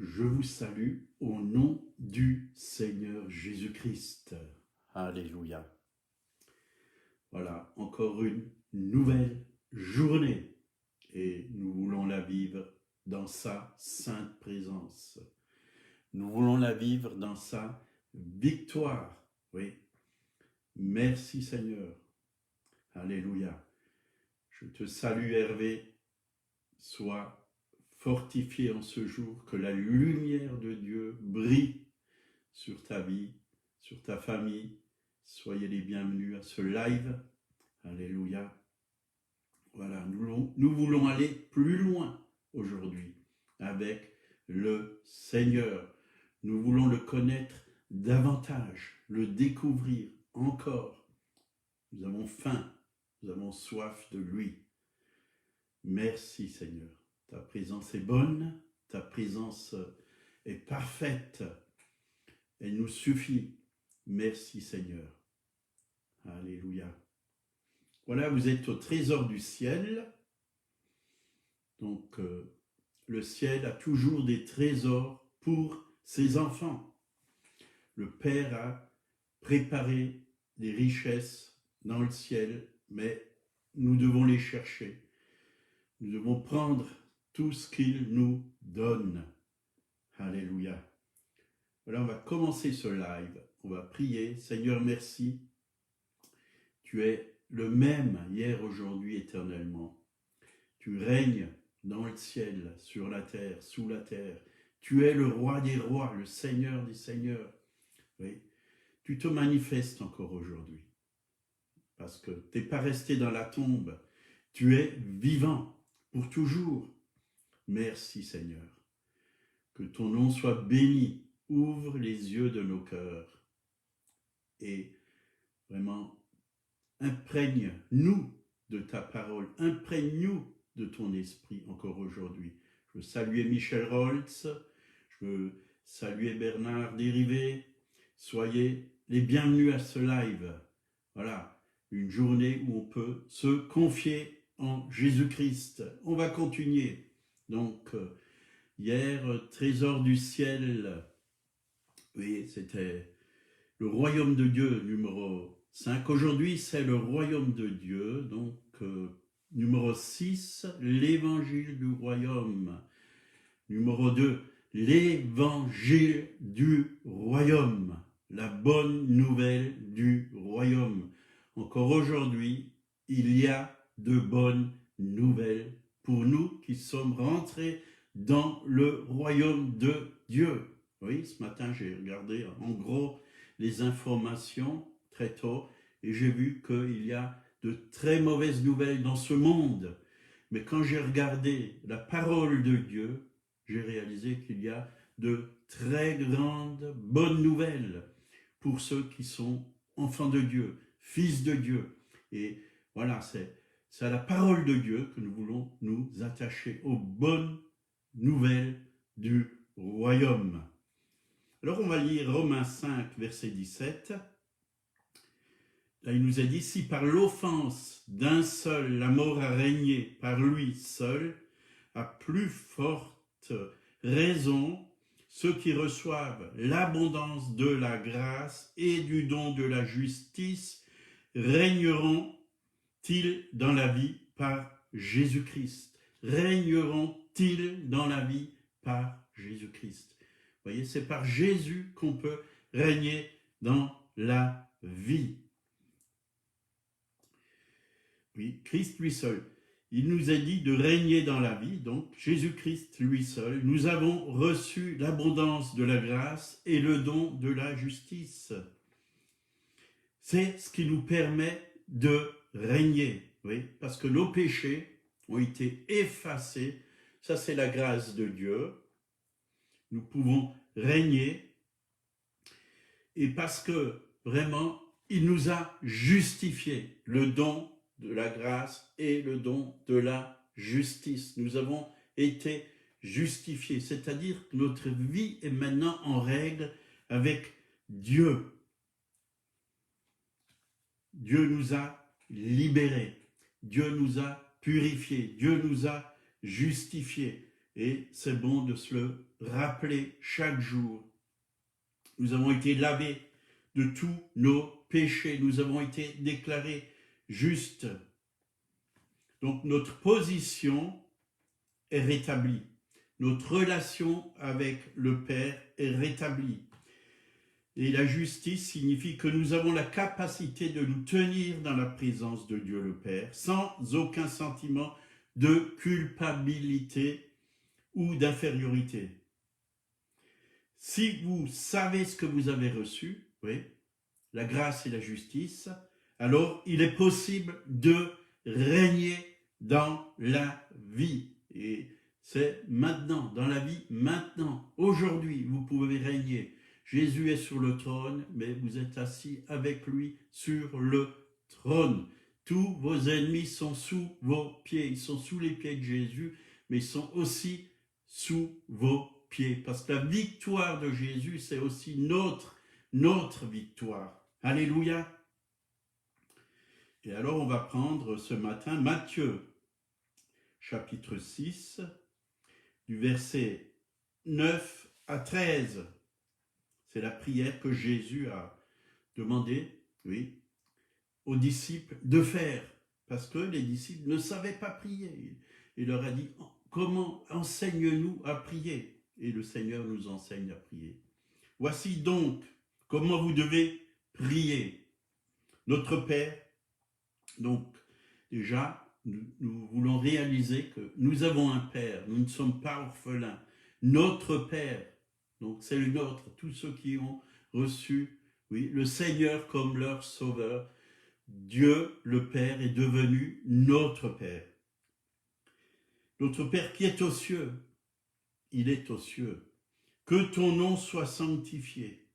Je vous salue au nom du Seigneur Jésus-Christ. Alléluia. Voilà, encore une nouvelle journée et nous voulons la vivre dans sa sainte présence. Nous voulons la vivre dans sa victoire. Oui. Merci Seigneur. Alléluia. Je te salue Hervé. Sois fortifié en ce jour, que la lumière de Dieu brille sur ta vie, sur ta famille. Soyez les bienvenus à ce live. Alléluia. Voilà, nous voulons aller plus loin aujourd'hui avec le Seigneur. Nous voulons le connaître davantage, le découvrir encore. Nous avons faim, nous avons soif de lui. Merci Seigneur. Ta présence est bonne, ta présence est parfaite. Elle nous suffit. Merci Seigneur. Alléluia. Voilà, vous êtes au trésor du ciel. Donc, le ciel a toujours des trésors pour ses enfants. Le Père a préparé des richesses dans le ciel, mais nous devons les chercher. Nous devons prendre tout ce qu'il nous donne. Alléluia. Voilà, on va commencer ce live. On va prier. Seigneur, merci. Tu es le même hier, aujourd'hui, éternellement. Tu règnes dans le ciel, sur la terre, sous la terre. Tu es le roi des rois, le Seigneur des seigneurs. Oui. Tu te manifestes encore aujourd'hui. Parce que tu n'es pas resté dans la tombe. Tu es vivant pour toujours. Merci Seigneur. Que ton nom soit béni. Ouvre les yeux de nos cœurs. Et vraiment, imprègne-nous de ta parole. Imprègne-nous de ton esprit encore aujourd'hui. Je veux saluer Michel Roltz. Je veux saluer Bernard Dérivé. Soyez les bienvenus à ce live. Voilà, une journée où on peut se confier en Jésus-Christ. On va continuer. Donc, hier, trésor du ciel. Oui, c'était le royaume de Dieu, numéro 5. Aujourd'hui, c'est le royaume de Dieu. Donc, numéro 6, l'évangile du royaume. Numéro 2, l'évangile du royaume. La bonne nouvelle du royaume. Encore aujourd'hui, il y a de bonnes nouvelles pour nous qui sommes rentrés dans le royaume de Dieu. Oui, ce matin, j'ai regardé en gros les informations très tôt et j'ai vu qu'il y a de très mauvaises nouvelles dans ce monde. Mais quand j'ai regardé la parole de Dieu, j'ai réalisé qu'il y a de très grandes bonnes nouvelles pour ceux qui sont enfants de Dieu, fils de Dieu. Et voilà, c'est à la parole de Dieu que nous voulons nous attacher aux bonnes nouvelles du royaume. Alors on va lire Romains 5, verset 17. Là, il nous a dit, si par l'offense d'un seul la mort a régné par lui seul, à plus forte raison, ceux qui reçoivent l'abondance de la grâce et du don de la justice régneront-ils dans la vie par Jésus-Christ? Régneront-ils dans la vie par Jésus-Christ? Vous voyez, c'est par Jésus qu'on peut régner dans la vie. Oui, Christ lui seul. Il nous a dit de régner dans la vie, donc Jésus-Christ lui seul. Nous avons reçu l'abondance de la grâce et le don de la justice. C'est ce qui nous permet de régner, oui, parce que nos péchés ont été effacés. Ça, c'est la grâce de Dieu. Nous pouvons régner. Et parce que, vraiment, il nous a justifiés, le don de la grâce et le don de la justice. Nous avons été justifiés, c'est-à-dire que notre vie est maintenant en règle avec Dieu. Dieu nous a libérés, Dieu nous a purifiés, Dieu nous a justifiés. Et c'est bon de se le rappeler chaque jour. Nous avons été lavés de tous nos péchés. Nous avons été déclarés justes. Donc notre position est rétablie. Notre relation avec le Père est rétablie. Et la justice signifie que nous avons la capacité de nous tenir dans la présence de Dieu le Père sans aucun sentiment de culpabilité ou d'infériorité. Si vous savez ce que vous avez reçu, oui, la grâce et la justice, alors il est possible de régner dans la vie. Et c'est maintenant, dans la vie, maintenant, aujourd'hui, vous pouvez régner. Jésus est sur le trône, mais vous êtes assis avec lui sur le trône. Tous vos ennemis sont sous vos pieds. Ils sont sous les pieds de Jésus, mais ils sont aussi sous vos pieds. Parce que la victoire de Jésus, c'est aussi notre victoire. Alléluia. Et alors, on va prendre ce matin Matthieu, chapitre 6, du verset 9 à 13. C'est la prière que Jésus a demandé, oui, aux disciples de faire. Parce que les disciples ne savaient pas prier. Il leur a dit, comment enseigne-nous à prier? Et le Seigneur nous enseigne à prier. Voici donc comment vous devez prier. Notre Père, donc déjà, nous voulons réaliser que nous avons un Père, nous ne sommes pas orphelins. Notre Père, donc c'est le nôtre, tous ceux qui ont reçu, oui, le Seigneur comme leur sauveur. Dieu, le Père, est devenu notre Père. Notre Père qui est aux cieux, il est aux cieux. Que ton nom soit sanctifié.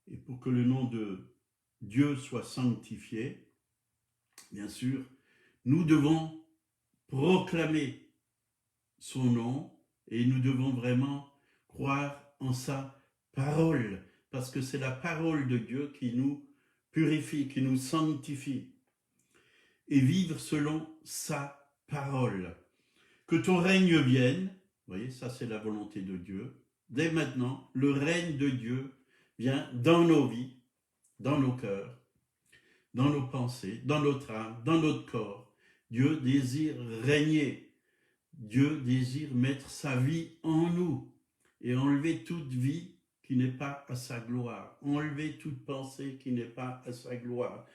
Et pour que le nom de Dieu soit sanctifié, bien sûr, nous devons proclamer son nom et nous devons vraiment croire en sa parole, parce que c'est la parole de Dieu qui nous purifie, qui nous sanctifie, et vivre selon sa parole. Que ton règne vienne, vous voyez, ça c'est la volonté de Dieu. Dès maintenant, le règne de Dieu vient dans nos vies, dans nos cœurs, dans nos pensées, dans notre âme, dans notre corps. Dieu désire régner. Dieu désire mettre sa vie en nous et enlever toute vie qui n'est pas à sa gloire. Enlever toute pensée qui n'est pas à sa gloire.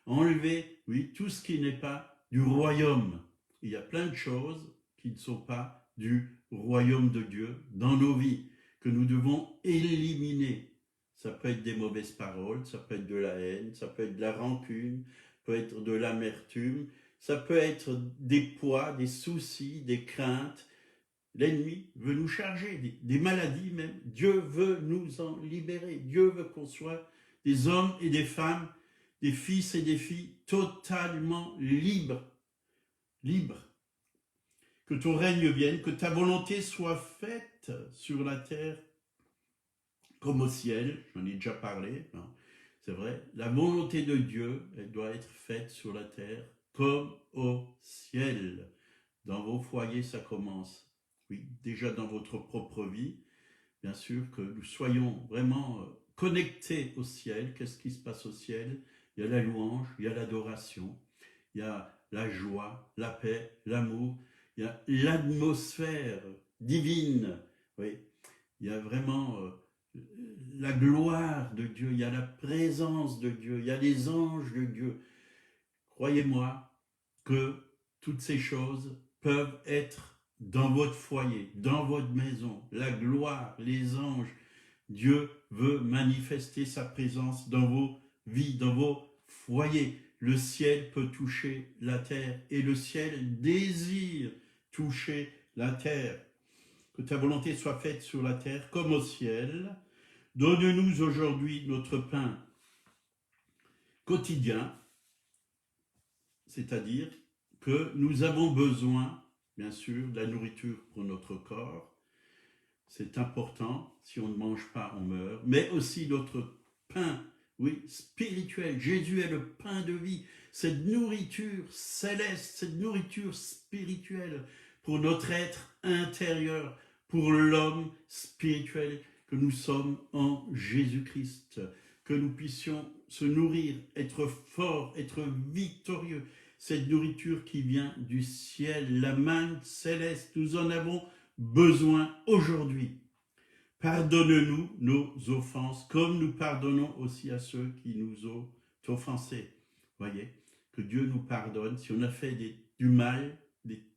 Enlever, oui, tout ce qui n'est pas du royaume. Il y a plein de choses qui ne sont pas du royaume de Dieu dans nos vies, que nous devons éliminer. Ça peut être des mauvaises paroles, ça peut être de la haine, ça peut être de la rancune, ça peut être de l'amertume, ça peut être des poids, des soucis, des craintes. L'ennemi veut nous charger, des maladies même. Dieu veut nous en libérer. Dieu veut qu'on soit des hommes et des femmes, des fils et des filles totalement libres. Libres. Que ton règne vienne, que ta volonté soit faite sur la terre comme au ciel. J'en ai déjà parlé, hein. C'est vrai. La volonté de Dieu, elle doit être faite sur la terre comme au ciel. Dans vos foyers, ça commence. Oui, déjà dans votre propre vie, bien sûr, que nous soyons vraiment connectés au ciel. Qu'est-ce qui se passe au ciel? Il y a la louange, il y a l'adoration, il y a la joie, la paix, l'amour, il y a l'atmosphère divine. Oui, il y a vraiment la gloire de Dieu, il y a la présence de Dieu, il y a les anges de Dieu. Croyez-moi que toutes ces choses peuvent être dans votre foyer, dans votre maison, la gloire, les anges. Dieu veut manifester sa présence dans vos vies, dans vos foyers. Le ciel peut toucher la terre et le ciel désire toucher la terre. Que ta volonté soit faite sur la terre comme au ciel. Donne-nous aujourd'hui notre pain quotidien, c'est-à-dire que nous avons besoin, bien sûr, de la nourriture pour notre corps. C'est important, si on ne mange pas, on meurt. Mais aussi notre pain, oui, spirituel. Jésus est le pain de vie. Cette nourriture céleste, cette nourriture spirituelle pour notre être intérieur, pour l'homme spirituel que nous sommes en Jésus-Christ. Que nous puissions se nourrir, être forts, être victorieux. Cette nourriture qui vient du ciel, la manne céleste, nous en avons besoin aujourd'hui. Pardonne-nous nos offenses, comme nous pardonnons aussi à ceux qui nous ont offensés. Voyez, que Dieu nous pardonne. Si on a fait du mal,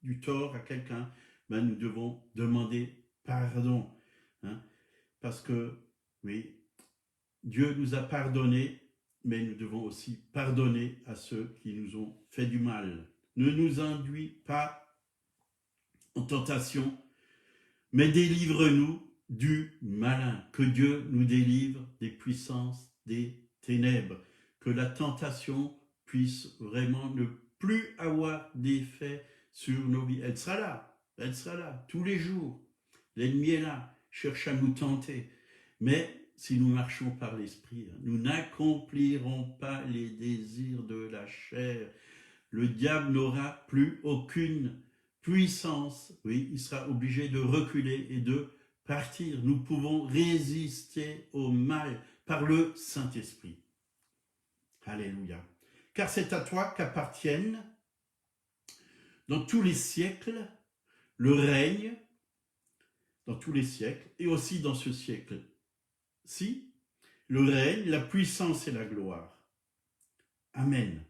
du tort à quelqu'un, ben nous devons demander pardon. Hein, parce que, oui, Dieu nous a pardonné, mais nous devons aussi pardonner à ceux qui nous ont fait du mal. Ne nous induis pas en tentation, mais délivre-nous du malin. Que Dieu nous délivre des puissances des ténèbres. Que la tentation puisse vraiment ne plus avoir d'effet sur nos vies. Elle sera là, tous les jours. L'ennemi est là, cherche à nous tenter. Mais si nous marchons par l'esprit, nous n'accomplirons pas les désirs de la chair. Le diable n'aura plus aucune puissance. Oui, il sera obligé de reculer et de partir. Nous pouvons résister au mal par le Saint-Esprit. Alléluia. Car c'est à toi qu'appartiennent dans tous les siècles le règne, dans tous les siècles, et aussi dans ce siècle-ci, le règne, la puissance et la gloire. Amen.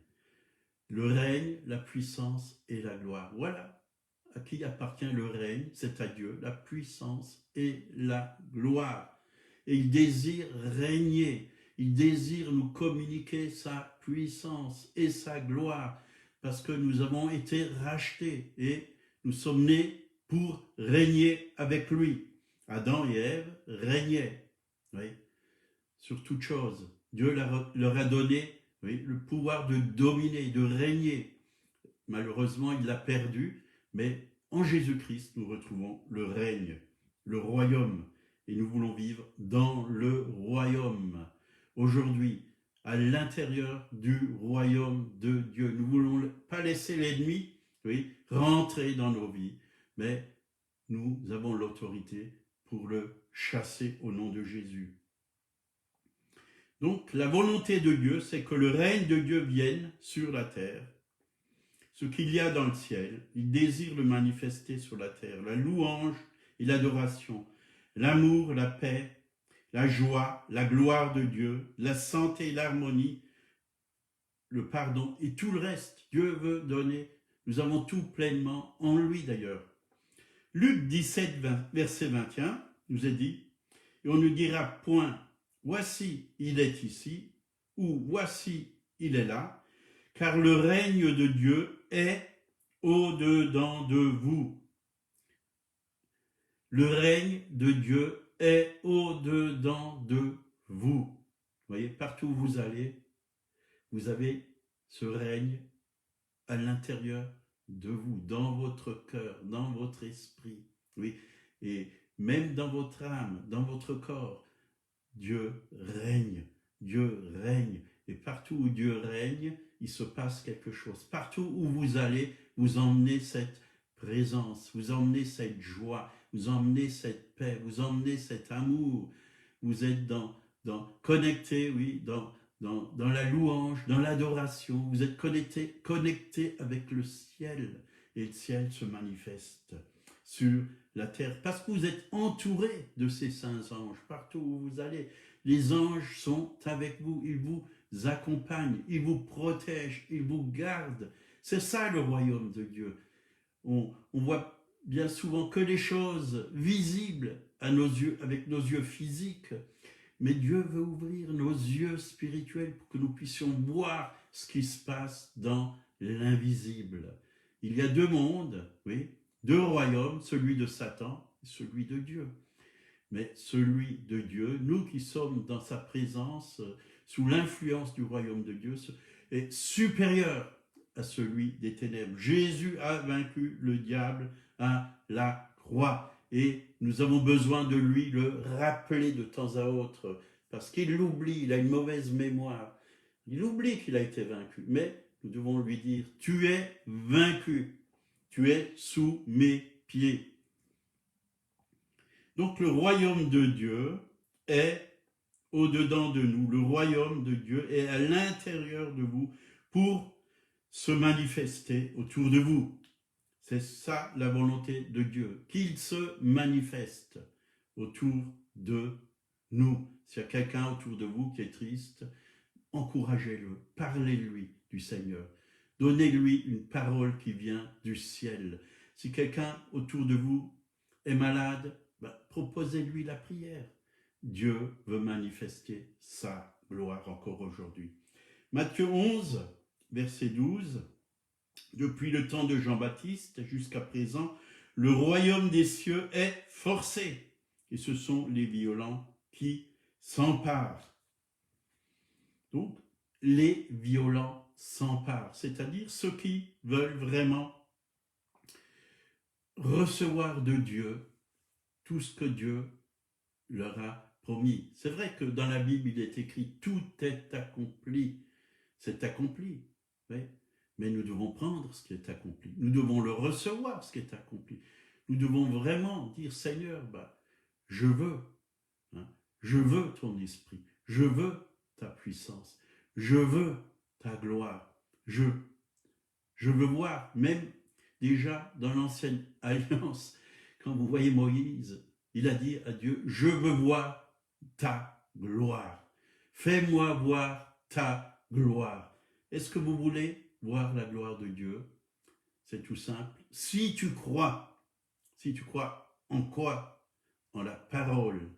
Le règne, la puissance et la gloire. Voilà à qui appartient le règne, c'est à Dieu, la puissance et la gloire. Et il désire régner, il désire nous communiquer sa puissance et sa gloire, parce que nous avons été rachetés et nous sommes nés pour régner avec lui. Adam et Ève régnaient, oui, sur toute chose. Dieu leur a donné, oui, le pouvoir de dominer, de régner. Malheureusement, il l'a perdu, mais en Jésus-Christ, nous retrouvons le règne, le royaume, et nous voulons vivre dans le royaume. Aujourd'hui, à l'intérieur du royaume de Dieu, nous ne voulons pas laisser l'ennemi, oui, rentrer dans nos vies, mais nous avons l'autorité pour le chasser au nom de Jésus. Donc, la volonté de Dieu, c'est que le règne de Dieu vienne sur la terre. Ce qu'il y a dans le ciel, il désire le manifester sur la terre. La louange et l'adoration, l'amour, la paix, la joie, la gloire de Dieu, la santé, l'harmonie, le pardon et tout le reste. Dieu veut donner. Nous avons tout pleinement en lui d'ailleurs. Luc 17, verset 21, nous est dit, et on ne dira point, voici, il est ici, ou voici, il est là, car le règne de Dieu est au-dedans de vous. Le règne de Dieu est au-dedans de vous. Vous voyez, partout où vous allez, vous avez ce règne à l'intérieur de vous, dans votre cœur, dans votre esprit. Oui, et même dans votre âme, dans votre corps, Dieu règne. Dieu règne. Et partout où Dieu règne, il se passe quelque chose. Partout où vous allez, vous emmenez cette présence, vous emmenez cette joie, vous emmenez cette paix, vous emmenez cet amour. Vous êtes connecté, oui, dans la louange, dans l'adoration. Vous êtes connecté avec le ciel. Et le ciel se manifeste sur la terre. Parce que vous êtes entouré de ces saints anges. Partout où vous allez, les anges sont avec vous. Ils vous accompagnent, ils vous protègent, ils vous gardent. C'est ça le royaume de Dieu. On voit bien souvent que les choses visibles à nos yeux, avec nos yeux physiques, mais Dieu veut ouvrir nos yeux spirituels pour que nous puissions voir ce qui se passe dans l'invisible. Il y a deux mondes, oui, deux royaumes, celui de Satan et celui de Dieu. Mais celui de Dieu, nous qui sommes dans sa présence, sous l'influence du royaume de Dieu, est supérieur à celui des ténèbres. Jésus a vaincu le diable à la croix. Et nous avons besoin de lui le rappeler de temps à autre, parce qu'il l'oublie, il a une mauvaise mémoire. Il oublie qu'il a été vaincu, mais nous devons lui dire, tu es vaincu. tu es sous mes pieds. Donc le royaume de Dieu est au-dedans de nous. Le royaume de Dieu est à l'intérieur de vous pour se manifester autour de vous. C'est ça la volonté de Dieu, qu'il se manifeste autour de nous. S'il y a quelqu'un autour de vous qui est triste, encouragez-le, parlez-lui du Seigneur. Donnez-lui une parole qui vient du ciel. Si quelqu'un autour de vous est malade, proposez-lui la prière. Dieu veut manifester sa gloire encore aujourd'hui. Matthieu 11, verset 12. Depuis le temps de Jean-Baptiste jusqu'à présent, le royaume des cieux est forcé. Et ce sont les violents qui s'emparent. Donc, les violents s'emparent, c'est-à-dire ceux qui veulent vraiment recevoir de Dieu tout ce que Dieu leur a promis. C'est vrai que dans la Bible, il est écrit « tout est accompli ». C'est accompli, oui. Mais nous devons prendre ce qui est accompli. Nous devons le recevoir, ce qui est accompli. Nous devons vraiment dire « Seigneur, je veux, je veux ton esprit, je veux ta puissance, je veux ta gloire, je veux voir, même déjà dans l'ancienne alliance, quand vous voyez Moïse, il a dit à Dieu, je veux voir ta gloire. Fais-moi voir ta gloire. Est-ce que vous voulez voir la gloire de Dieu? C'est tout simple. Si tu crois en quoi? En la parole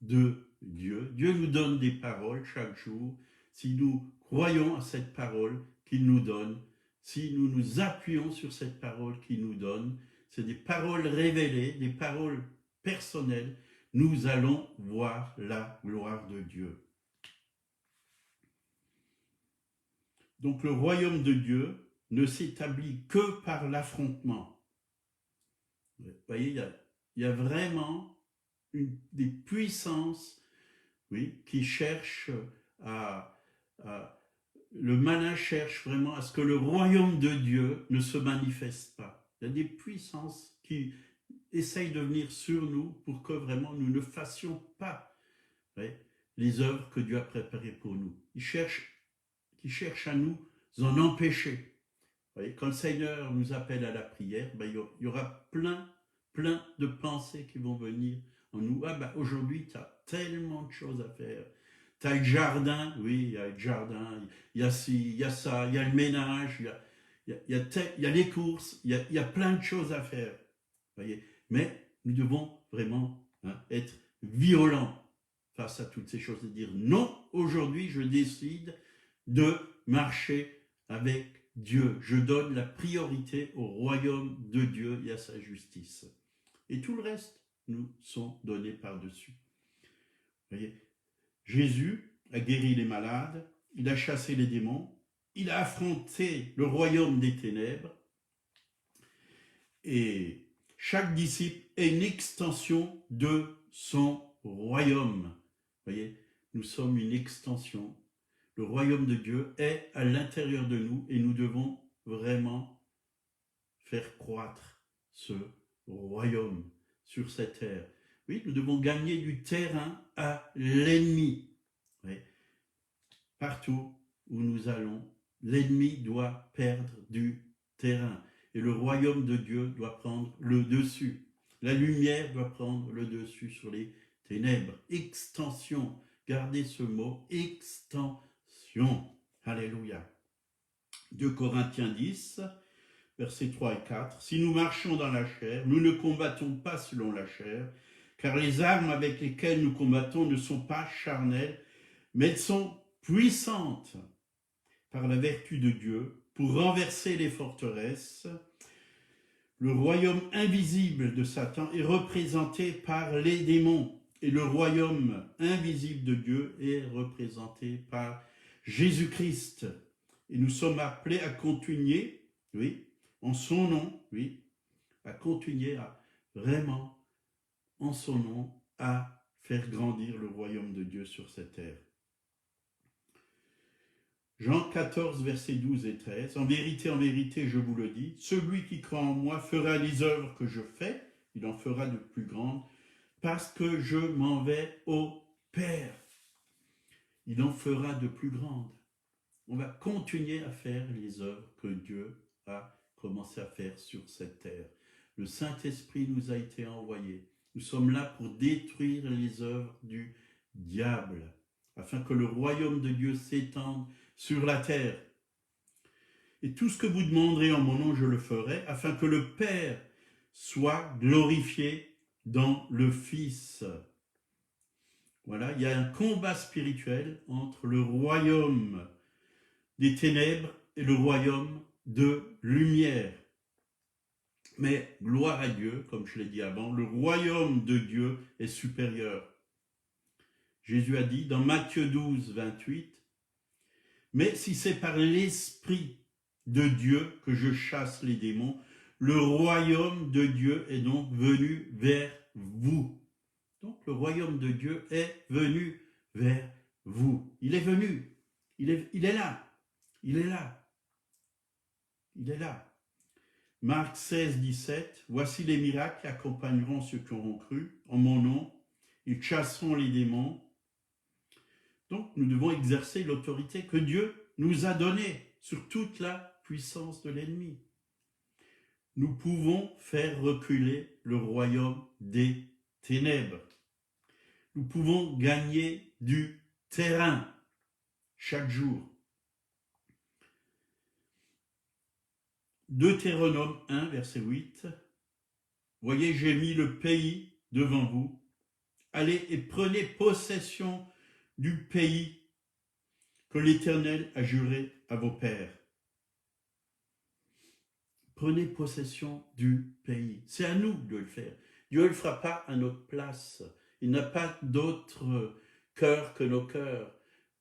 de Dieu. Dieu nous donne des paroles chaque jour. Si nous croyons à cette parole qu'il nous donne, si nous nous appuyons sur cette parole qu'il nous donne, c'est des paroles révélées, des paroles personnelles, nous allons voir la gloire de Dieu. Donc le royaume de Dieu ne s'établit que par l'affrontement. Vous voyez, il y a vraiment des puissances, oui, qui cherchent le malin cherche vraiment à ce que le royaume de Dieu ne se manifeste pas. Il y a des puissances qui essayent de venir sur nous pour que vraiment nous ne fassions pas, oui, les œuvres que Dieu a préparées pour nous. Qui cherchent à nous en empêcher. Vous voyez, quand le Seigneur nous appelle à la prière, il y aura plein de pensées qui vont venir en nous. Aujourd'hui, tu as tellement de choses à faire. Tu as le jardin, oui, il y a le jardin, il y a ci, il y a ça, il y a le ménage, il y a les courses, il y a plein de choses à faire. Voyez, mais nous devons vraiment être violents face à toutes ces choses et dire non, aujourd'hui je décide de marcher avec Dieu. Je donne la priorité au royaume de Dieu et à sa justice. Et tout le reste nous sont donnés par-dessus. Voyez, Jésus a guéri les malades, il a chassé les démons, il a affronté le royaume des ténèbres. Et chaque disciple est une extension de son royaume. Voyez, nous sommes une extension. Le royaume de Dieu est à l'intérieur de nous et nous devons vraiment faire croître ce royaume sur cette terre. Oui, nous devons gagner du terrain à l'ennemi. Oui. Partout où nous allons, l'ennemi doit perdre du terrain. Et le royaume de Dieu doit prendre le dessus. La lumière doit prendre le dessus sur les ténèbres. Extension. Gardez ce mot, extension. Alléluia. 2 Corinthiens 10, versets 3 et 4. Si nous marchons dans la chair, nous ne combattons pas selon la chair, car les armes avec lesquelles nous combattons ne sont pas charnelles, mais elles sont puissantes par la vertu de Dieu pour renverser les forteresses. Le royaume invisible de Satan est représenté par les démons et le royaume invisible de Dieu est représenté par Jésus-Christ. Et nous sommes appelés à continuer, oui, en son nom, oui, à continuer à vraiment, en son nom, à faire grandir le royaume de Dieu sur cette terre. Jean 14, versets 12 et 13. En vérité, je vous le dis, celui qui croit en moi fera les œuvres que je fais, il en fera de plus grandes, parce que je m'en vais au Père. Il en fera de plus grandes. On va continuer à faire les œuvres que Dieu a commencé à faire sur cette terre. Le Saint-Esprit nous a été envoyé. Nous sommes là pour détruire les œuvres du diable, afin que le royaume de Dieu s'étende sur la terre. Et tout ce que vous demanderez en mon nom, je le ferai, afin que le Père soit glorifié dans le Fils. Voilà, il y a un combat spirituel entre le royaume des ténèbres et le royaume de lumière. Mais gloire à Dieu, comme je l'ai dit avant, le royaume de Dieu est supérieur. Jésus a dit dans Matthieu 12, 28, « Mais si c'est par l'Esprit de Dieu que je chasse les démons, le royaume de Dieu est donc venu vers vous. » Donc le royaume de Dieu est venu vers vous. Il est venu. Il est là. Il est là. Il est là. Marc 16, 17. Voici les miracles qui accompagneront ceux qui auront cru en mon nom. Ils chasseront les démons. Donc nous devons exercer l'autorité que Dieu nous a donnée sur toute la puissance de l'ennemi. Nous pouvons faire reculer le royaume des ténèbres. Nous pouvons gagner du terrain chaque jour. Deutéronome 1, verset 8. Voyez, j'ai mis le pays devant vous. Allez et prenez possession du pays que l'Éternel a juré à vos pères. Prenez possession du pays. C'est à nous de le faire. Dieu ne le fera pas à notre place. Il n'a pas d'autre cœur que nos cœurs.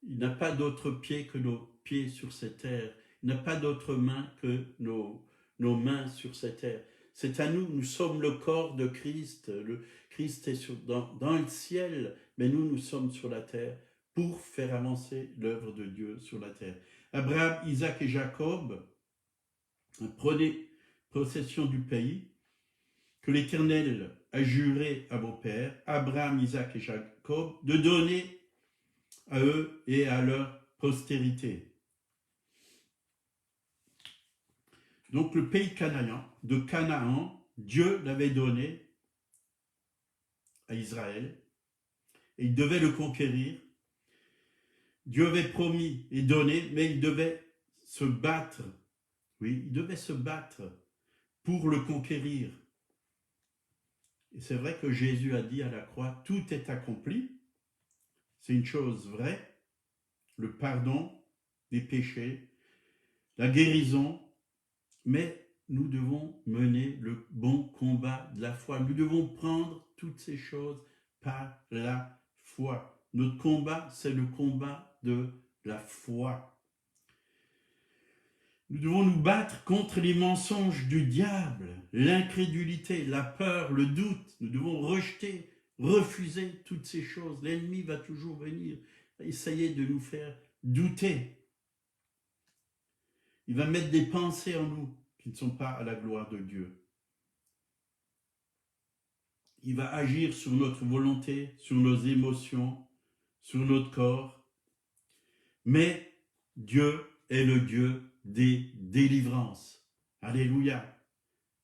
Il n'a pas d'autre pied que nos pieds sur cette terre. Il n'a pas d'autre main que nos mains sur cette terre. C'est à nous, nous sommes le corps de Christ. Le Christ est dans le ciel, mais nous sommes sur la terre pour faire avancer l'œuvre de Dieu sur la terre. Abraham, Isaac et Jacob, prenez possession du pays que l'Éternel a juré à vos pères, Abraham, Isaac et Jacob, de donner à eux et à leur postérité. Donc le pays de Canaan, Dieu l'avait donné à Israël et il devait le conquérir. Dieu avait promis et donné, mais il devait se battre. Oui, il devait se battre pour le conquérir. Et c'est vrai que Jésus a dit à la croix, tout est accompli. C'est une chose vraie. Le pardon des péchés, la guérison, mais nous devons mener le bon combat de la foi. Nous devons prendre toutes ces choses par la foi. Notre combat, c'est le combat de la foi. Nous devons nous battre contre les mensonges du diable, l'incrédulité, la peur, le doute. Nous devons rejeter, refuser toutes ces choses. L'ennemi va toujours venir essayer de nous faire douter. Il va mettre des pensées en nous qui ne sont pas à la gloire de Dieu. Il va agir sur notre volonté, sur nos émotions, sur notre corps. Mais Dieu est le Dieu des délivrances. Alléluia.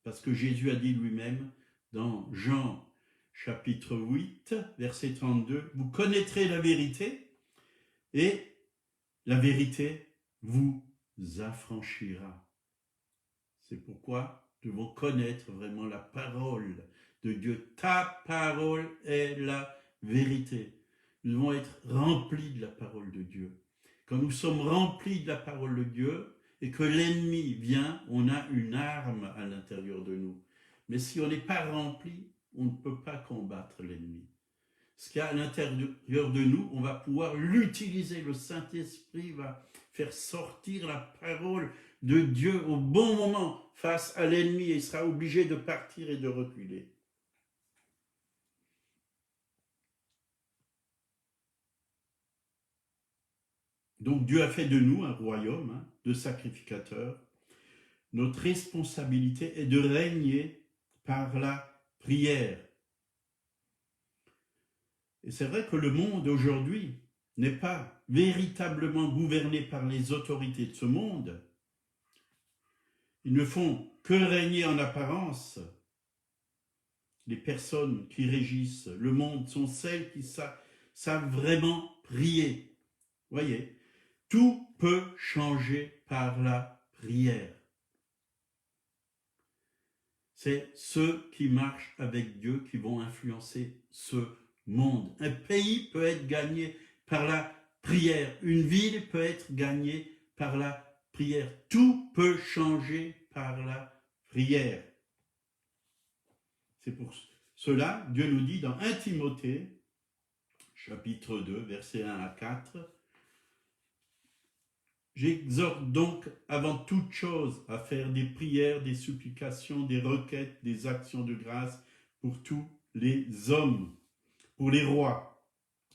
Parce que Jésus a dit lui-même dans Jean chapitre 8, verset 32, « Vous connaîtrez la vérité et la vérité vous affranchira. » C'est pourquoi nous devons connaître vraiment la parole de Dieu. Ta parole est la vérité. Nous devons être remplis de la parole de Dieu. Quand nous sommes remplis de la parole de Dieu et que l'ennemi vient, on a une arme à l'intérieur de nous. Mais si on n'est pas rempli, on ne peut pas combattre l'ennemi. Ce qu'il y a à l'intérieur de nous, on va pouvoir l'utiliser. Le Saint-Esprit va faire sortir la parole de Dieu au bon moment face à l'ennemi et il sera obligé de partir et de reculer. Donc Dieu a fait de nous un royaume de sacrificateurs. Notre responsabilité est de régner par la prière. Et c'est vrai que le monde aujourd'hui n'est pas véritablement gouverné par les autorités de ce monde. Ils ne font que régner en apparence. Les personnes qui régissent le monde sont celles qui savent vraiment prier. Voyez, tout peut changer par la prière. C'est ceux qui marchent avec Dieu qui vont influencer ce monde. Un pays peut être gagné par la prière. Une ville peut être gagnée par la prière. Tout peut changer par la prière. C'est pour cela, Dieu nous dit dans 1 Timothée, chapitre 2, versets 1 à 4, « J'exhorte donc avant toute chose à faire des prières, des supplications, des requêtes, des actions de grâce pour tous les hommes, pour les rois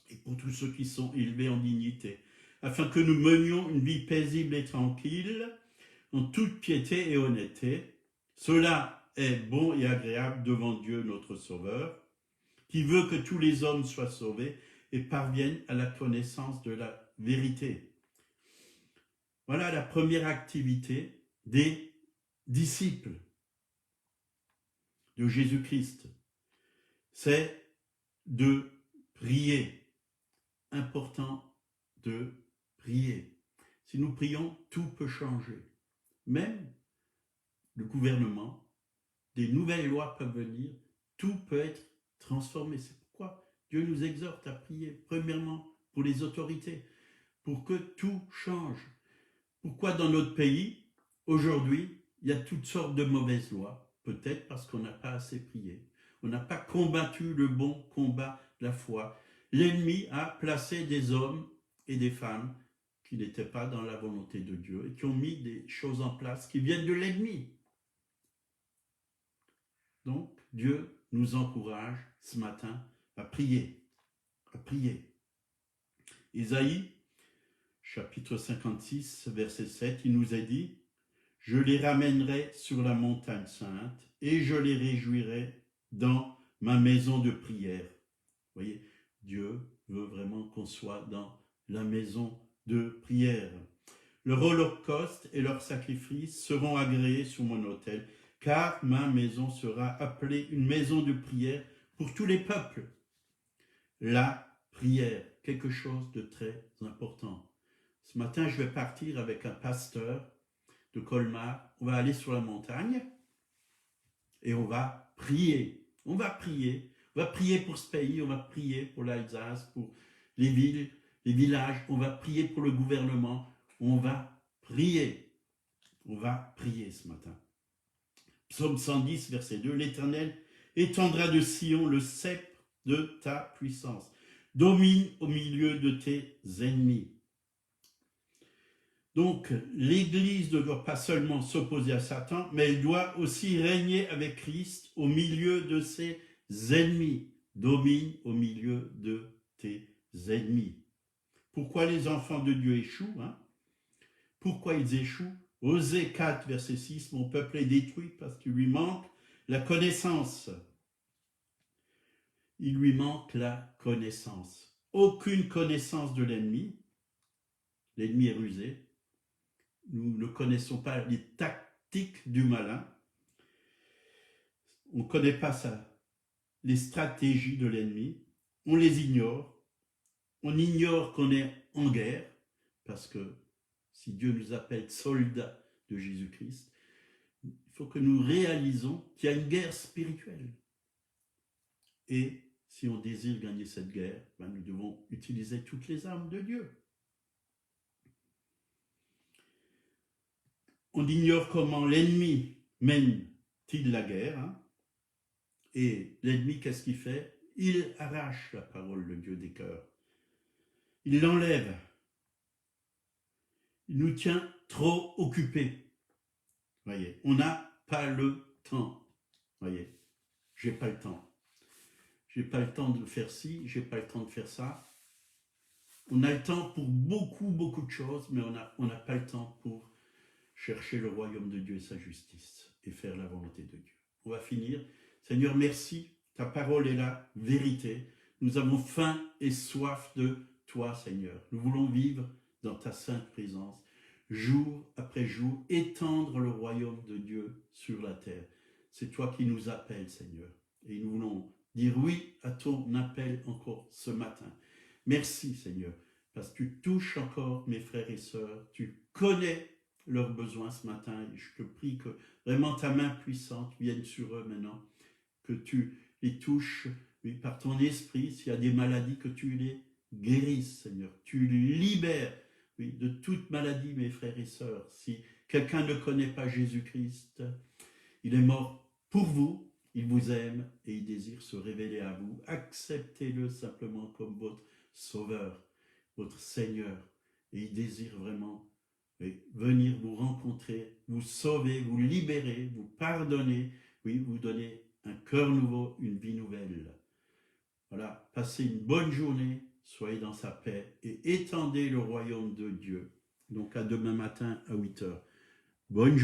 et pour tous ceux qui sont élevés en dignité, afin que nous menions une vie paisible et tranquille, en toute piété et honnêteté. Cela est bon et agréable devant Dieu notre Sauveur, qui veut que tous les hommes soient sauvés et parviennent à la connaissance de la vérité. » Voilà la première activité des disciples de Jésus-Christ. C'est de prier. Important de prier. Si nous prions, tout peut changer. Même le gouvernement, des nouvelles lois peuvent venir, tout peut être transformé. C'est pourquoi Dieu nous exhorte à prier, premièrement pour les autorités, pour que tout change. Pourquoi dans notre pays, aujourd'hui, il y a toutes sortes de mauvaises lois? Peut-être parce qu'on n'a pas assez prié. On n'a pas combattu le bon combat de la foi. L'ennemi a placé des hommes et des femmes qui n'étaient pas dans la volonté de Dieu et qui ont mis des choses en place qui viennent de l'ennemi. Donc, Dieu nous encourage ce matin à prier, à prier. Isaïe, chapitre 56, verset 7, il nous est dit « Je les ramènerai sur la montagne sainte et je les réjouirai dans ma maison de prière. » Vous voyez, Dieu veut vraiment qu'on soit dans la maison de prière. Leur holocauste et leurs sacrifices seront agréés sur mon autel, car ma maison sera appelée une maison de prière pour tous les peuples. La prière, quelque chose de très important. Ce matin, je vais partir avec un pasteur de Colmar. On va aller sur la montagne et on va prier. On va prier. On va prier pour ce pays, on va prier pour l'Alsace, pour les villes, les villages. On va prier pour le gouvernement. On va prier. On va prier ce matin. Psaume 110, verset 2. L'Éternel étendra de Sion le sceptre de ta puissance. Domine au milieu de tes ennemis. Donc, l'Église ne doit pas seulement s'opposer à Satan, mais elle doit aussi régner avec Christ au milieu de ses ennemis. Domine au milieu de tes ennemis. Pourquoi les enfants de Dieu échouent Pourquoi ils échouent? Osée 4, verset 6, « Mon peuple est détruit parce qu'il lui manque la connaissance. » Il lui manque la connaissance. Aucune connaissance de l'ennemi. L'ennemi est rusé. Nous ne connaissons pas les tactiques du malin. On ne connaît pas ça, les stratégies de l'ennemi. On les ignore. On ignore qu'on est en guerre, parce que si Dieu nous appelle soldats de Jésus-Christ, il faut que nous réalisons qu'il y a une guerre spirituelle. Et si on désire gagner cette guerre, nous devons utiliser toutes les armes de Dieu. On ignore comment l'ennemi mène-t-il la guerre. Et l'ennemi, qu'est-ce qu'il fait? Il arrache la parole de Dieu des cœurs. Il l'enlève. Il nous tient trop occupés. Voyez, on n'a pas le temps. Voyez, j'ai pas le temps. J'ai pas le temps de faire ci, j'ai pas le temps de faire ça. On a le temps pour beaucoup, beaucoup de choses, mais on n'a pas le temps pour chercher le royaume de Dieu et sa justice et faire la volonté de Dieu. On va finir. Seigneur, merci. Ta parole est la vérité. Nous avons faim et soif de toi, Seigneur. Nous voulons vivre dans ta sainte présence, jour après jour, étendre le royaume de Dieu sur la terre. C'est toi qui nous appelles, Seigneur. Et nous voulons dire oui à ton appel encore ce matin. Merci, Seigneur, parce que tu touches encore mes frères et sœurs. Tu connais leurs besoins ce matin. Et je te prie que vraiment ta main puissante vienne sur eux maintenant, que tu les touches, oui, par ton esprit. S'il y a des maladies, que tu les guérisses, Seigneur. Tu libères, oui, de toute maladie, mes frères et sœurs. Si quelqu'un ne connaît pas Jésus-Christ, il est mort pour vous, il vous aime et il désire se révéler à vous. Acceptez-le simplement comme votre Sauveur, votre Seigneur. Et il désire vraiment venir vous rencontrer, vous sauver, vous libérer, vous pardonner, oui, vous donner un cœur nouveau, une vie nouvelle. Voilà, passez une bonne journée, soyez dans sa paix et étendez le royaume de Dieu. Donc à demain matin à 8h. Bonne journée.